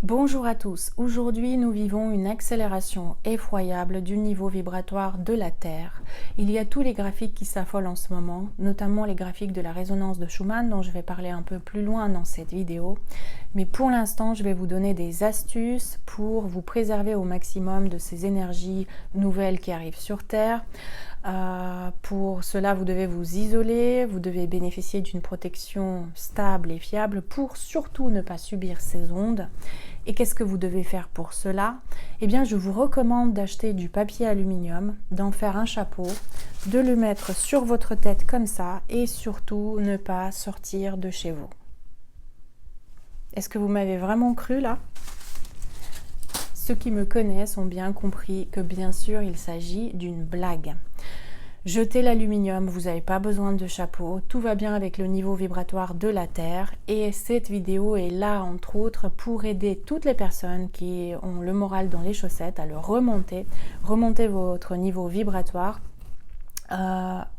Bonjour à tous, aujourd'hui nous vivons une accélération effroyable du niveau vibratoire de la Terre. Il y a tous les graphiques qui s'affolent en ce moment, notamment les graphiques de la résonance de Schumann dont je vais parler un peu plus loin dans cette vidéo. Mais pour l'instant, je vais vous donner des astuces pour vous préserver au maximum de ces énergies nouvelles qui arrivent sur Terre. Pour cela, vous devez vous isoler, vous devez bénéficier d'une protection stable et fiable pour surtout ne pas subir ces ondes. Et qu'est-ce que vous devez faire pour cela? Eh bien, je vous recommande d'acheter du papier aluminium, d'en faire un chapeau, de le mettre sur votre tête comme ça et surtout ne pas sortir de chez vous. Est-ce que vous m'avez vraiment cru là? Ceux qui me connaissent ont bien compris que bien sûr il s'agit d'une blague. Jetez l'aluminium, vous n'avez pas besoin de chapeau, tout va bien avec le niveau vibratoire de la Terre et cette vidéo est là entre autres pour aider toutes les personnes qui ont le moral dans les chaussettes à le remonter votre niveau vibratoire.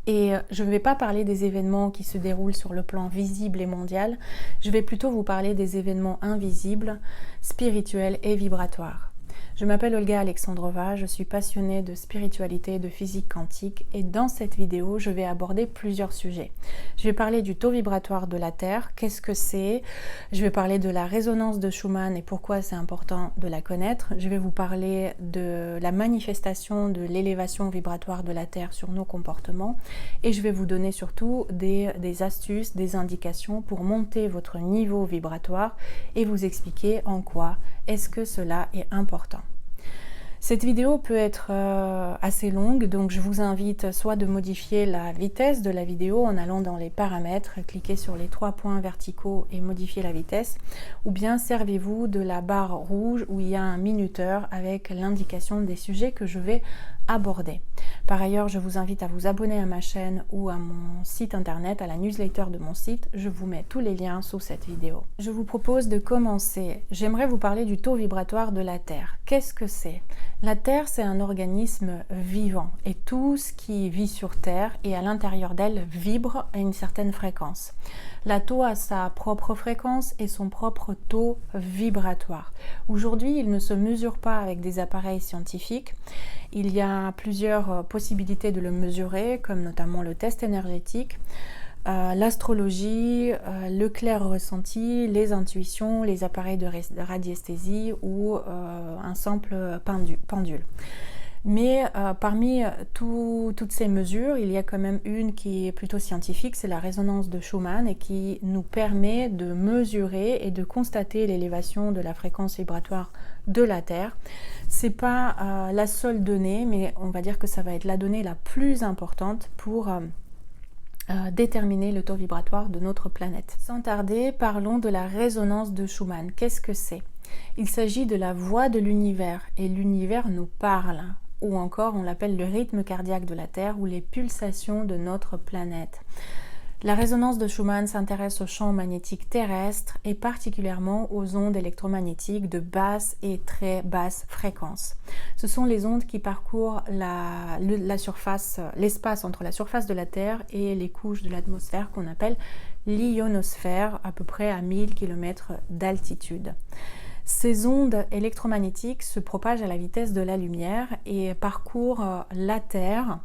Et je ne vais pas parler des événements qui se déroulent sur le plan visible et mondial, je vais plutôt vous parler des événements invisibles, spirituels et vibratoires. Je m'appelle Olga Alexandrova, je suis passionnée de spiritualité et de physique quantique et dans cette vidéo, je vais aborder plusieurs sujets. Je vais parler du taux vibratoire de la Terre, qu'est-ce que c'est? Je vais parler de la résonance de Schumann et pourquoi c'est important de la connaître. Je vais vous parler de la manifestation de l'élévation vibratoire de la Terre sur nos comportements et je vais vous donner surtout des astuces, des indications pour monter votre niveau vibratoire et vous expliquer en quoi est-ce que cela est important. Cette vidéo peut être assez longue, donc je vous invite soit de modifier la vitesse de la vidéo en allant dans les paramètres, cliquez sur les 3 points verticaux et modifiez la vitesse, ou bien servez-vous de la barre rouge où il y a un minuteur avec l'indication des sujets que je vais aborder. Par ailleurs, je vous invite à vous abonner à ma chaîne ou à mon site internet, à la newsletter de mon site. Je vous mets tous les liens sous cette vidéo. Je vous propose de commencer. J'aimerais vous parler du taux vibratoire de la Terre. Qu'est-ce que c'est? La Terre, c'est un organisme vivant et tout ce qui vit sur Terre et à l'intérieur d'elle vibre à une certaine fréquence. La Terre a sa propre fréquence et son propre taux vibratoire. Aujourd'hui, il ne se mesure pas avec des appareils scientifiques. Il y a plusieurs possibilités de le mesurer, comme notamment le test énergétique, l'astrologie, le clair ressenti, les intuitions, les appareils de radiesthésie ou un simple pendule. Mais parmi toutes ces mesures, il y a quand même une qui est plutôt scientifique, c'est la résonance de Schumann et qui nous permet de mesurer et de constater l'élévation de la fréquence vibratoire de la Terre. C'est pas la seule donnée, mais on va dire que ça va être la donnée la plus importante pour déterminer le taux vibratoire de notre planète. Sans tarder, parlons de la résonance de Schumann. Qu'est-ce que c'est? Il s'agit de la voix de l'univers et l'univers nous parle. Ou encore on l'appelle le rythme cardiaque de la Terre ou les pulsations de notre planète. La résonance de Schumann s'intéresse aux champs magnétiques terrestres et particulièrement aux ondes électromagnétiques de basse et très basse fréquence. Ce sont les ondes qui parcourent la surface, l'espace entre la surface de la Terre et les couches de l'atmosphère qu'on appelle l'ionosphère, à peu près à 1000 km d'altitude. Ces ondes électromagnétiques se propagent à la vitesse de la lumière et parcourent la Terre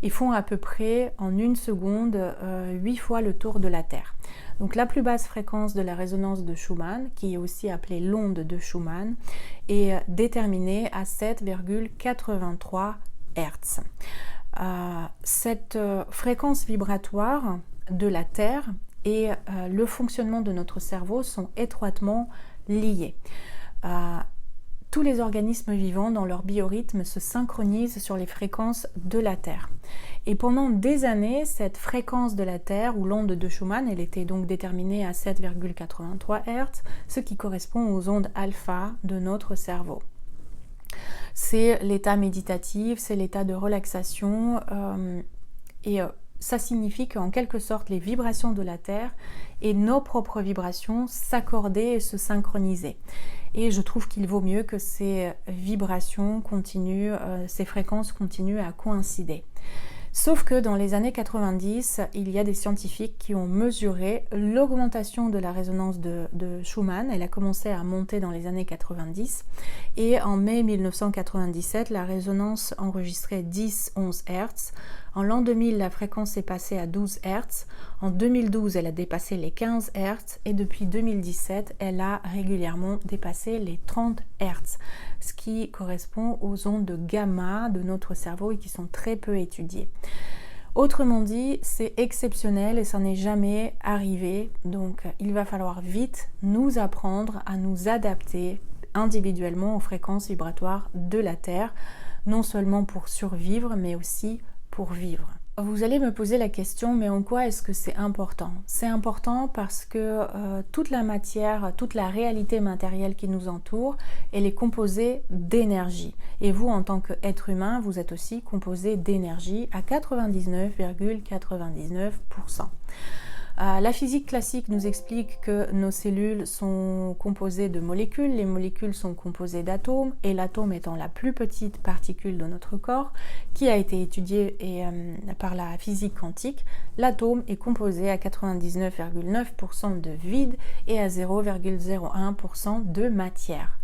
et font à peu près en 1 seconde 8 fois le tour de la Terre. Donc la plus basse fréquence de la résonance de Schumann, qui est aussi appelée l'onde de Schumann, est déterminée à 7,83 Hz. Cette fréquence vibratoire de la Terre et le fonctionnement de notre cerveau sont étroitement liés. Tous les organismes vivants dans leur biorhythme se synchronisent sur les fréquences de la Terre. Et pendant des années, cette fréquence de la Terre, ou l'onde de Schumann, elle était donc déterminée à 7,83 Hz, ce qui correspond aux ondes alpha de notre cerveau. C'est l'état méditatif, c'est l'état de relaxation ça signifie qu'en quelque sorte les vibrations de la Terre et nos propres vibrations s'accordaient et se synchronisaient. Et je trouve qu'il vaut mieux que ces vibrations continuent, ces fréquences continuent à coïncider. Sauf que dans les années 90, il y a des scientifiques qui ont mesuré l'augmentation de la résonance de Schumann. Elle a commencé à monter dans les années 90 et en mai 1997, la résonance enregistrait 10-11 Hz. En l'an 2000, la fréquence est passée à 12 Hz. En 2012, elle a dépassé les 15 Hz et depuis 2017, elle a régulièrement dépassé les 30 Hz, ce qui correspond aux ondes de gamma de notre cerveau et qui sont très peu étudiées. Autrement dit, c'est exceptionnel et ça n'est jamais arrivé, donc il va falloir vite nous apprendre à nous adapter individuellement aux fréquences vibratoires de la Terre, non seulement pour survivre, mais aussi pour vivre. Vous allez me poser la question, mais en quoi est-ce que c'est important? C'est important parce que toute la matière, toute la réalité matérielle qui nous entoure, elle est composée d'énergie. Et vous, en tant qu'être humain, vous êtes aussi composé d'énergie à 99,99%. La physique classique nous explique que nos cellules sont composées de molécules, les molécules sont composées d'atomes, et l'atome étant la plus petite particule de notre corps, qui a été étudiée par la physique quantique, l'atome est composé à 99,9% de vide et à 0,01% de matière.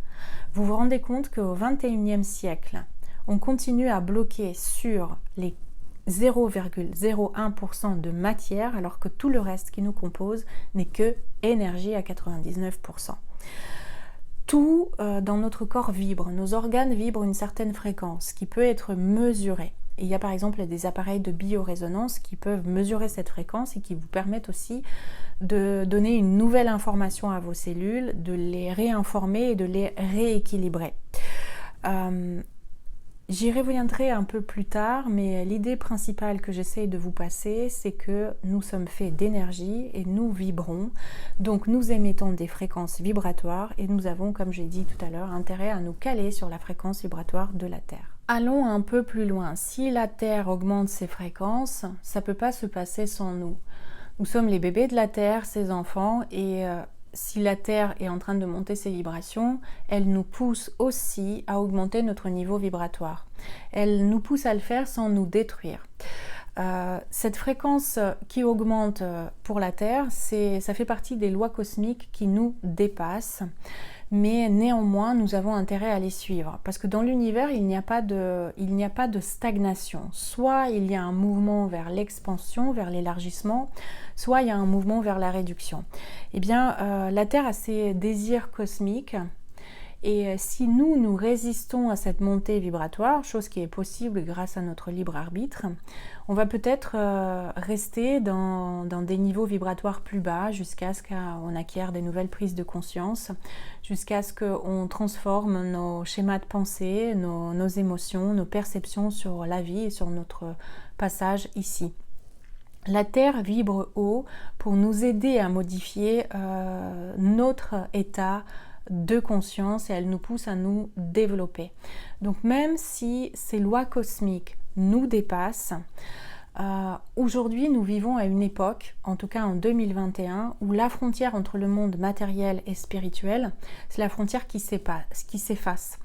Vous vous rendez compte qu'au XXIe siècle, on continue à bloquer sur les 0,01% de matière alors que tout le reste qui nous compose n'est que énergie à 99%. Tout dans notre corps vibre, nos organes vibrent une certaine fréquence qui peut être mesurée. Et il y a par exemple des appareils de biorésonance qui peuvent mesurer cette fréquence et qui vous permettent aussi de donner une nouvelle information à vos cellules, de les réinformer et de les rééquilibrer. J'y reviendrai un peu plus tard, mais l'idée principale que j'essaie de vous passer, c'est que nous sommes faits d'énergie et nous vibrons. Donc nous émettons des fréquences vibratoires et nous avons, comme j'ai dit tout à l'heure, intérêt à nous caler sur la fréquence vibratoire de la Terre. Allons un peu plus loin. Si la Terre augmente ses fréquences, ça ne peut pas se passer sans nous. Nous sommes les bébés de la Terre, ses enfants, et si la Terre est en train de monter ses vibrations, elle nous pousse aussi à augmenter notre niveau vibratoire. Elle nous pousse à le faire sans nous détruire. Cette fréquence qui augmente pour la Terre, ça fait partie des lois cosmiques qui nous dépassent, mais néanmoins nous avons intérêt à les suivre, parce que dans l'univers il n'y a pas de stagnation. Soit il y a un mouvement vers l'expansion, vers l'élargissement, soit il y a un mouvement vers la réduction. Eh bien, la Terre a ses désirs cosmiques. Et si nous résistons à cette montée vibratoire, chose qui est possible grâce à notre libre arbitre, on va peut-être rester dans des niveaux vibratoires plus bas jusqu'à ce qu'on acquiert des nouvelles prises de conscience, jusqu'à ce qu'on transforme nos schémas de pensée, nos émotions, nos perceptions sur la vie et sur notre passage ici. La Terre vibre haut pour nous aider à modifier notre état de conscience et elle nous pousse à nous développer. Donc même si ces lois cosmiques nous dépassent, aujourd'hui nous vivons à une époque, en tout cas en 2021, où la frontière entre le monde matériel et spirituel, c'est la frontière qui s'efface.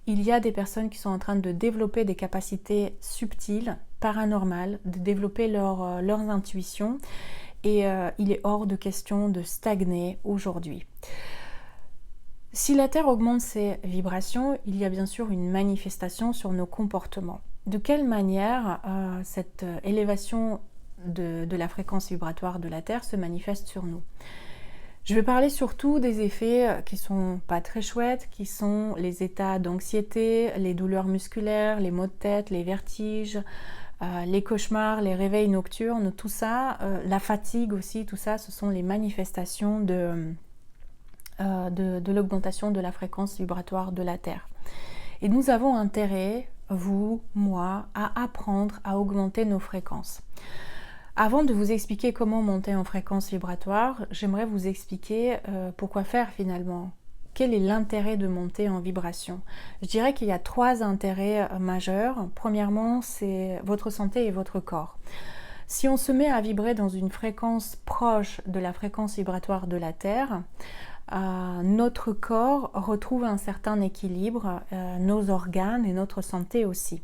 Il y a des personnes qui sont en train de développer des capacités subtiles, paranormales, de développer leurs intuitions et il est hors de question de stagner aujourd'hui. Si la Terre augmente ses vibrations, il y a bien sûr une manifestation sur nos comportements. De quelle manière cette élévation de la fréquence vibratoire de la Terre se manifeste sur nous? Je vais parler surtout des effets qui sont pas très chouettes, qui sont les états d'anxiété, les douleurs musculaires, les maux de tête, les vertiges, les cauchemars, les réveils nocturnes, tout ça, la fatigue aussi, tout ça, ce sont les manifestations de l'augmentation de la fréquence vibratoire de la Terre. Et nous avons intérêt, vous, moi, à apprendre à augmenter nos fréquences. Avant de vous expliquer comment monter en fréquence vibratoire, j'aimerais vous expliquer pourquoi faire finalement. Quel est l'intérêt de monter en vibration? Je dirais qu'il y a 3 intérêts majeurs. Premièrement, c'est votre santé et votre corps. Si on se met à vibrer dans une fréquence proche de la fréquence vibratoire de la Terre, notre corps retrouve un certain équilibre, nos organes et notre santé aussi.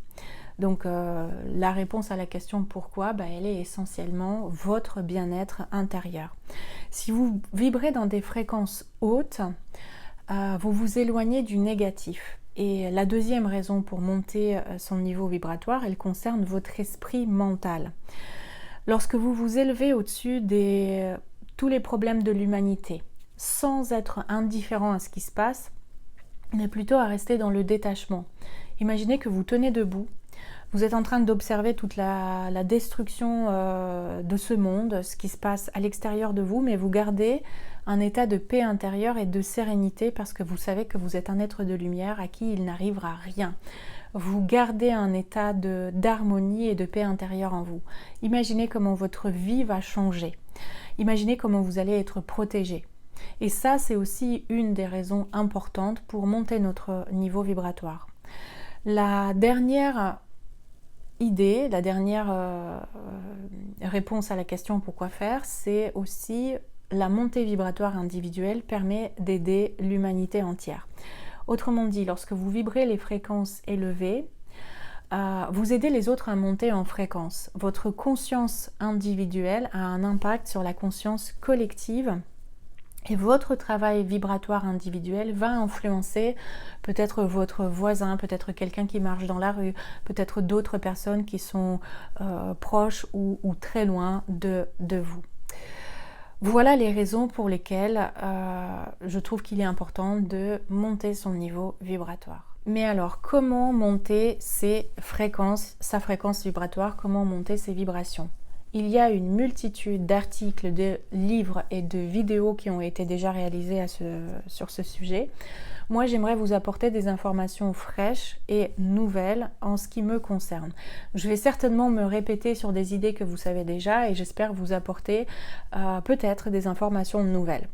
Donc la réponse à la question pourquoi, elle est essentiellement votre bien-être intérieur. Si vous vibrez dans des fréquences hautes, vous vous éloignez du négatif. Et la deuxième raison pour monter son niveau vibratoire, elle concerne votre esprit mental. Lorsque vous vous élevez au-dessus de tous les problèmes de l'humanité, sans être indifférent à ce qui se passe, mais plutôt à rester dans le détachement. Imaginez que vous tenez debout, vous êtes en train d'observer toute la destruction de ce monde, ce qui se passe à l'extérieur de vous, mais vous gardez un état de paix intérieure et de sérénité parce que vous savez que vous êtes un être de lumière à qui il n'arrivera rien. Vous gardez un état d'harmonie et de paix intérieure en vous. Imaginez comment votre vie va changer. Imaginez comment vous allez être protégé. Et ça, c'est aussi une des raisons importantes pour monter notre niveau vibratoire. La dernière idée, la dernière réponse à la question pourquoi faire, c'est aussi la montée vibratoire individuelle permet d'aider l'humanité entière. Autrement dit, lorsque vous vibrez les fréquences élevées, vous aidez les autres à monter en fréquence. Votre conscience individuelle a un impact sur la conscience collective et votre travail vibratoire individuel va influencer peut-être votre voisin, peut-être quelqu'un qui marche dans la rue, peut-être d'autres personnes qui sont proches ou très loin de vous. Voilà les raisons pour lesquelles je trouve qu'il est important de monter son niveau vibratoire. Mais alors, comment monter sa fréquence vibratoire, comment monter ses vibrations ? Il y a une multitude d'articles, de livres et de vidéos qui ont été déjà réalisés sur ce sujet. Moi, j'aimerais vous apporter des informations fraîches et nouvelles en ce qui me concerne. Je vais certainement me répéter sur des idées que vous savez déjà et j'espère vous apporter peut-être des informations nouvelles.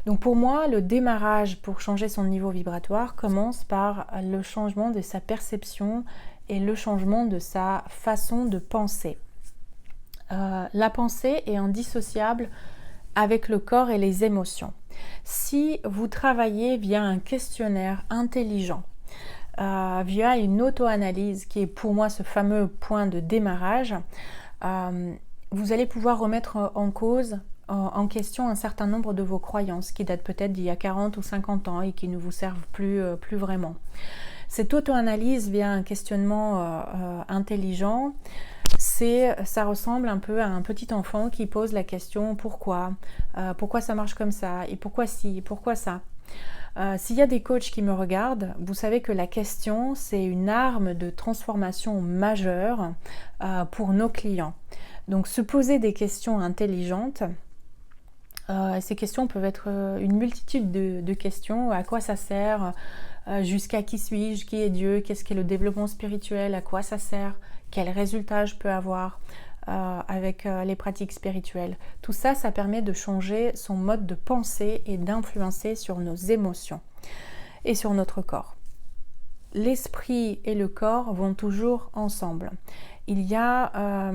Donc pour moi, le démarrage pour changer son niveau vibratoire commence par le changement de sa perception et le changement de sa façon de penser. La pensée est indissociable avec le corps et les émotions. Si vous travaillez via un questionnaire intelligent, via une auto-analyse qui est pour moi ce fameux point de démarrage, vous allez pouvoir remettre en question un certain nombre de vos croyances qui datent peut-être d'il y a 40 ou 50 ans et qui ne vous servent plus vraiment. Cette auto-analyse via un questionnement intelligent, ça ressemble un peu à un petit enfant qui pose la question pourquoi ça marche comme ça et pourquoi ci, pourquoi ça. S'il y a des coachs qui me regardent, vous savez que la question c'est une arme de transformation majeure pour nos clients. Donc se poser des questions intelligentes, ces questions peuvent être une multitude de questions. À quoi ça sert ? Jusqu'à qui suis-je ? Qui est Dieu ? Qu'est-ce qu'est le développement spirituel ? À quoi ça sert ? Quels résultats je peux avoir avec les pratiques spirituelles ? Tout ça, ça permet de changer son mode de pensée et d'influencer sur nos émotions et sur notre corps. L'esprit et le corps vont toujours ensemble. Il y a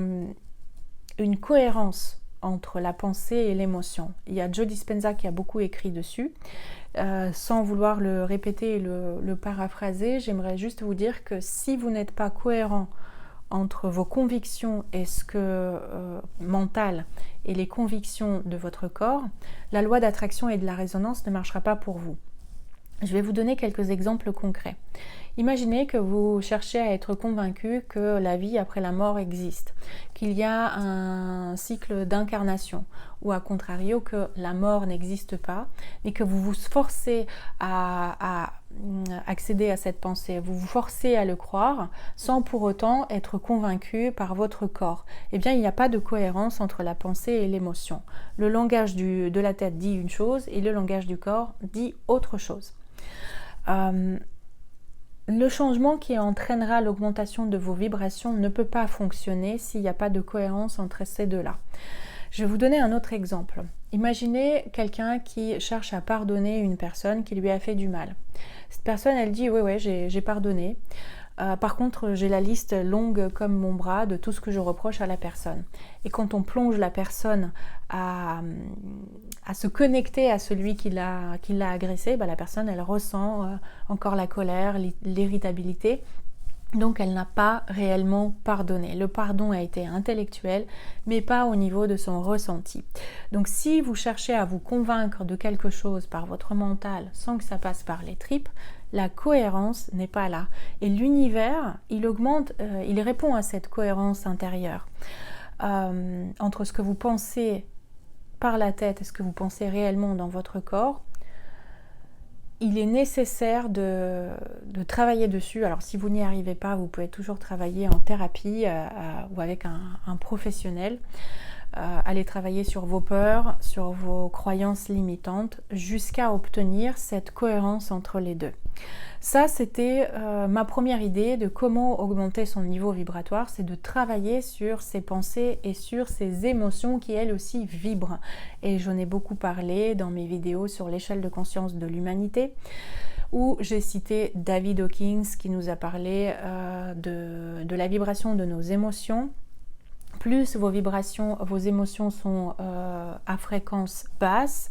une cohérence entre la pensée et l'émotion. Il y a Joe Dispenza qui a beaucoup écrit dessus. Sans vouloir le répéter et le paraphraser, j'aimerais juste vous dire que si vous n'êtes pas cohérent entre vos convictions et mental et les convictions de votre corps, la loi d'attraction et de la résonance ne marchera pas pour vous. Je vais vous donner quelques exemples concrets. Imaginez que vous cherchez à être convaincu que la vie après la mort existe, qu'il y a un cycle d'incarnation, ou à contrario que la mort n'existe pas, et que vous vous forcez à accéder à cette pensée, vous vous forcez à le croire sans pour autant être convaincu par votre corps. Eh bien, il n'y a pas de cohérence entre la pensée et l'émotion. Le langage de la tête dit une chose et le langage du corps dit autre chose. Le changement qui entraînera l'augmentation de vos vibrations ne peut pas fonctionner s'il n'y a pas de cohérence entre ces deux-là. Je vais vous donner un autre exemple. Imaginez quelqu'un qui cherche à pardonner une personne qui lui a fait du mal. Cette personne, elle dit « Oui, j'ai pardonné. Par contre, j'ai la liste longue comme mon bras de tout ce que je reproche à la personne. » Et quand on plonge la personne à se connecter à celui qui l'a agressé, la personne, elle ressent encore la colère, l'irritabilité. Donc elle n'a pas réellement pardonné. Le pardon a été intellectuel, mais pas au niveau de son ressenti. Donc si vous cherchez à vous convaincre de quelque chose par votre mental sans que ça passe par les tripes, la cohérence n'est pas là. Et l'univers, il augmente, il répond à cette cohérence intérieure. Entre ce que vous pensez par la tête et ce que vous pensez réellement dans votre corps, il est nécessaire de travailler dessus. Alors si vous n'y arrivez pas, vous pouvez toujours travailler en thérapie ou avec un professionnel. Aller travailler sur vos peurs, sur vos croyances limitantes, jusqu'à obtenir cette cohérence entre les deux. Ça, c'était ma première idée de comment augmenter son niveau vibratoire, c'est de travailler sur ses pensées et sur ses émotions qui, elles aussi, vibrent. Et j'en ai beaucoup parlé dans mes vidéos sur l'échelle de conscience de l'humanité, où j'ai cité David Hawkins qui nous a parlé de la vibration de nos émotions. Plus vos vibrations, vos émotions sont à fréquence basse,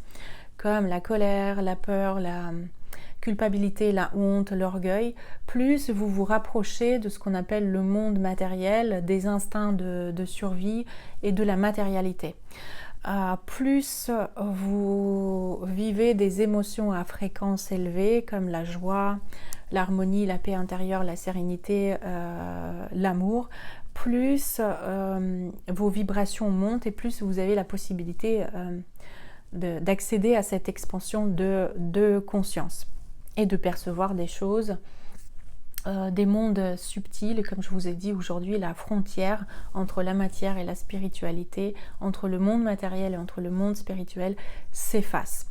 comme la colère, la peur, la culpabilité, la honte, l'orgueil, plus vous vous rapprochez de ce qu'on appelle le monde matériel, des instincts de survie et de la matérialité. Plus vous vivez des émotions à fréquence élevée, comme la joie, l'harmonie, la paix intérieure, la sérénité, l'amour, plus vos vibrations montent et plus vous avez la possibilité d'accéder à cette expansion de conscience et de percevoir des choses, des mondes subtils. Et comme je vous ai dit aujourd'hui, la frontière entre la matière et la spiritualité, entre le monde matériel et entre le monde spirituel s'efface.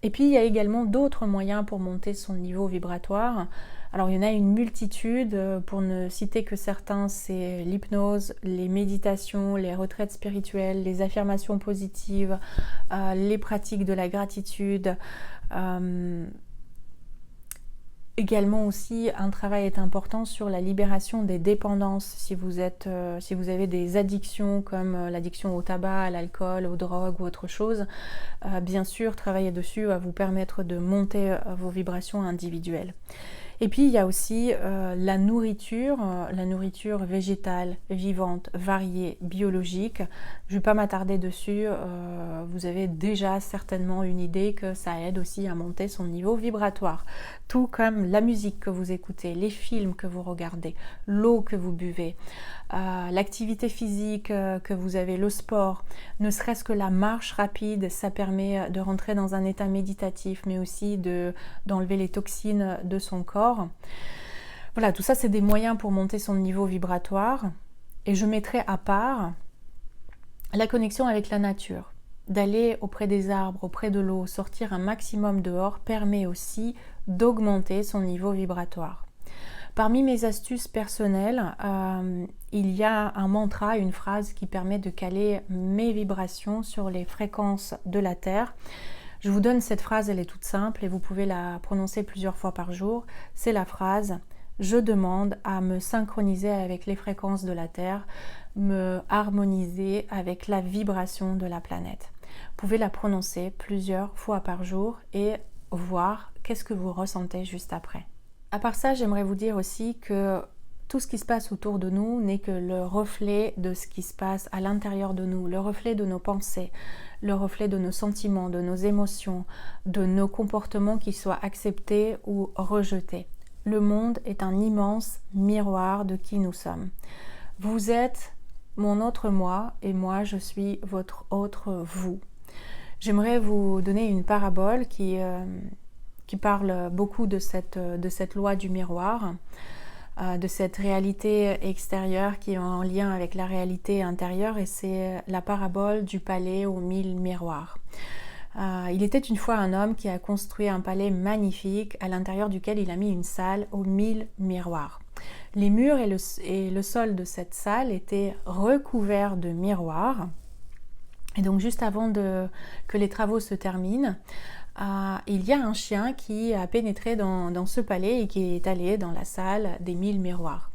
Et puis il y a également d'autres moyens pour monter son niveau vibratoire. Alors il y en a une multitude, pour ne citer que certains, c'est l'hypnose, les méditations, les retraites spirituelles, les affirmations positives, les pratiques de la gratitude. Également aussi, un travail est important sur la libération des dépendances. Si vous avez des addictions comme l'addiction au tabac, à l'alcool, aux drogues ou autre chose, bien sûr, travailler dessus va vous permettre de monter vos vibrations individuelles. Et puis il y a aussi la nourriture végétale, vivante, variée, biologique. Je ne vais pas m'attarder dessus, vous avez déjà certainement une idée que ça aide aussi à monter son niveau vibratoire. Tout comme la musique que vous écoutez, les films que vous regardez, l'eau que vous buvez, l'activité physique que vous avez, le sport, ne serait-ce que la marche rapide, ça permet de rentrer dans un état méditatif, mais aussi d'enlever les toxines de son corps. Voilà, tout ça c'est des moyens pour monter son niveau vibratoire. Et je mettrai à part la connexion avec la nature. D'aller auprès des arbres, auprès de l'eau, sortir un maximum dehors permet aussi d'augmenter son niveau vibratoire. Parmi mes astuces personnelles, il y a un mantra, une phrase qui permet de caler mes vibrations sur les fréquences de la Terre. Je vous donne cette phrase, elle est toute simple et vous pouvez la prononcer plusieurs fois par jour. C'est la phrase « Je demande à me synchroniser avec les fréquences de la Terre, me harmoniser avec la vibration de la planète ». Vous pouvez la prononcer plusieurs fois par jour et voir qu'est-ce que vous ressentez juste après. À part ça, j'aimerais vous dire aussi que tout ce qui se passe autour de nous n'est que le reflet de ce qui se passe à l'intérieur de nous, le reflet de nos pensées, le reflet de nos sentiments, de nos émotions, de nos comportements qui soient acceptés ou rejetés. Le monde est un immense miroir de qui nous sommes. Vous êtes mon autre moi et moi je suis votre autre vous. J'aimerais vous donner une parabole qui parle beaucoup de cette loi du miroir, de cette réalité extérieure qui est en lien avec la réalité intérieure, et c'est la parabole du palais aux 1000 miroirs. Il était une fois un homme qui a construit un palais magnifique à l'intérieur duquel il a mis une salle aux 1000 miroirs. Les murs et le sol de cette salle étaient recouverts de miroirs. Et donc juste avant que les travaux se terminent, il y a un chien qui a pénétré dans ce palais et qui est allé dans la salle des 1000 miroirs.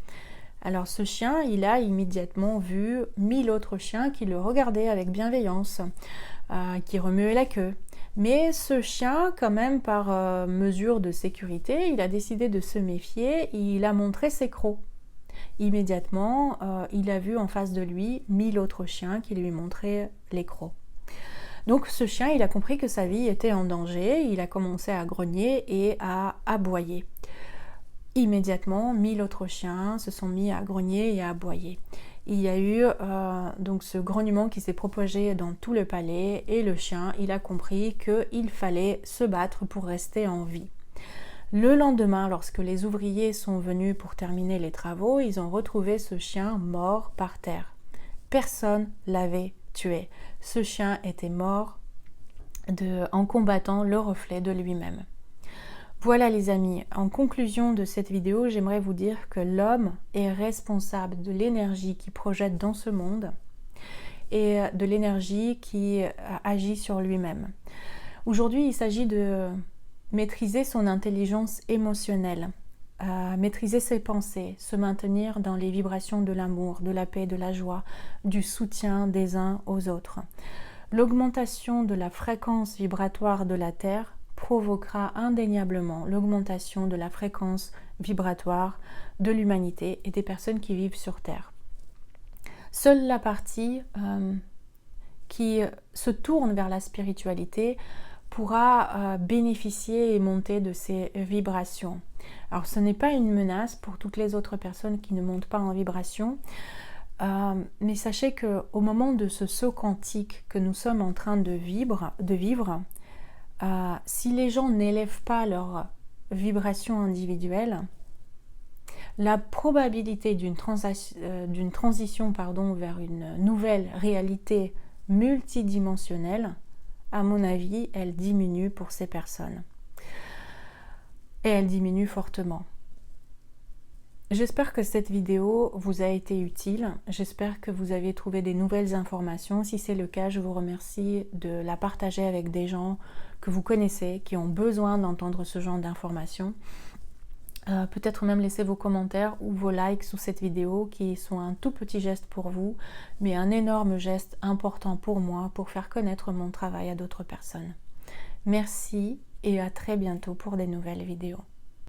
Alors ce chien, il a immédiatement vu 1000 autres chiens qui le regardaient avec bienveillance, qui remuaient la queue. Mais ce chien, quand même, par mesure de sécurité, il a décidé de se méfier et il a montré ses crocs. Immédiatement, il a vu en face de lui 1000 autres chiens qui lui montraient les crocs. Donc ce chien, il a compris que sa vie était en danger, il a commencé à grogner et à aboyer. Immédiatement, 1000 autres chiens se sont mis à grogner et à aboyer. Il y a eu donc ce grognement qui s'est propagé dans tout le palais et le chien, il a compris qu'il fallait se battre pour rester en vie. Le lendemain, lorsque les ouvriers sont venus pour terminer les travaux, ils ont retrouvé ce chien mort par terre. Personne l'avait tué. Ce chien était mort en combattant le reflet de lui-même. Voilà les amis, en conclusion de cette vidéo, j'aimerais vous dire que l'homme est responsable de l'énergie qu'il projette dans ce monde et de l'énergie qui agit sur lui-même. Aujourd'hui, il s'agit de maîtriser son intelligence émotionnelle, maîtriser ses pensées, se maintenir dans les vibrations de l'amour, de la paix, de la joie, du soutien des uns aux autres. L'augmentation de la fréquence vibratoire de la Terre provoquera indéniablement l'augmentation de la fréquence vibratoire de l'humanité et des personnes qui vivent sur Terre. Seule la partie qui se tourne vers la spiritualité pourra bénéficier et monter de ces vibrations. Alors ce n'est pas une menace pour toutes les autres personnes qui ne montent pas en vibration, mais sachez qu'au moment de ce saut quantique que nous sommes en train de vivre, si les gens n'élèvent pas leur vibration individuelle, la probabilité d'une transition vers une nouvelle réalité multidimensionnelle, à mon avis, elle diminue pour ces personnes. Et elle diminue fortement. J'espère que cette vidéo vous a été utile. J'espère que vous avez trouvé des nouvelles informations. Si c'est le cas, je vous remercie de la partager avec des gens que vous connaissez, qui ont besoin d'entendre ce genre d'informations. Peut-être même laisser vos commentaires ou vos likes sous cette vidéo qui sont un tout petit geste pour vous, mais un énorme geste important pour moi pour faire connaître mon travail à d'autres personnes. Merci et à très bientôt pour des nouvelles vidéos.